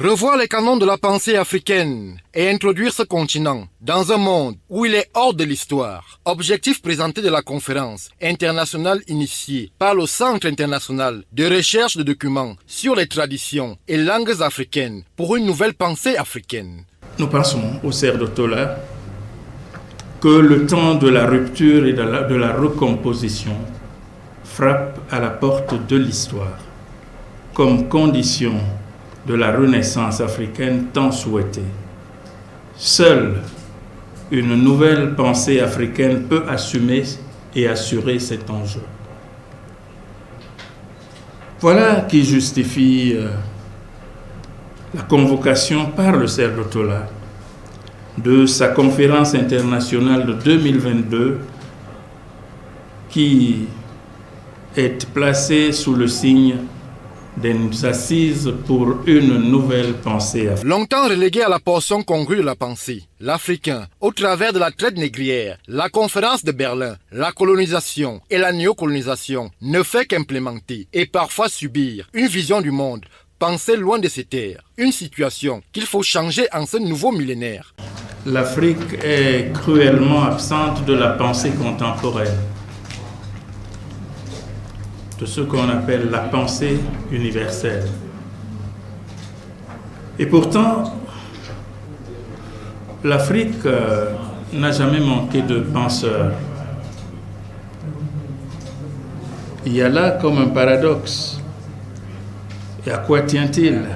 Revoir les canons de la pensée africaine et introduire ce continent dans un monde où il est hors de l'histoire. Objectif présenté de la conférence internationale initiée par le Centre international de recherche de documents sur les traditions et langues africaines pour une nouvelle pensée africaine. Nous pensons au cerf de Tola que le temps de la rupture et de la recomposition frappe à la porte de l'histoire comme condition de la renaissance africaine tant souhaitée. Seule une nouvelle pensée africaine peut assumer et assurer cet enjeu. Voilà qui justifie la convocation par le cerf de Tola de sa conférence internationale de 2022 qui est placée sous le signe des assises pour une nouvelle pensée africaine. Longtemps relégué à la portion congrue de la pensée, l'Africain, au travers de la traite négrière, la conférence de Berlin, la colonisation et la néocolonisation ne fait qu'implémenter et parfois subir une vision du monde pensée loin de ses terres, une situation qu'il faut changer en ce nouveau millénaire. L'Afrique est cruellement absente de la pensée contemporaine, de ce qu'on appelle la pensée universelle. Et pourtant, l'Afrique n'a jamais manqué de penseurs. Il y a là comme un paradoxe. Et à quoi tient-il?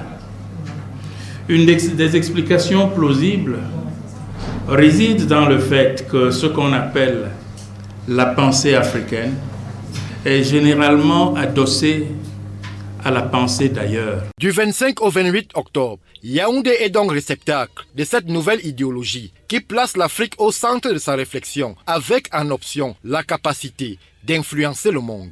Une des explications plausibles réside dans le fait que ce qu'on appelle la pensée africaine est généralement adossée à la pensée d'ailleurs. Du 25 au 28 octobre, Yaoundé est donc réceptacle de cette nouvelle idéologie qui place l'Afrique au centre de sa réflexion avec en option la capacité d'influencer le monde.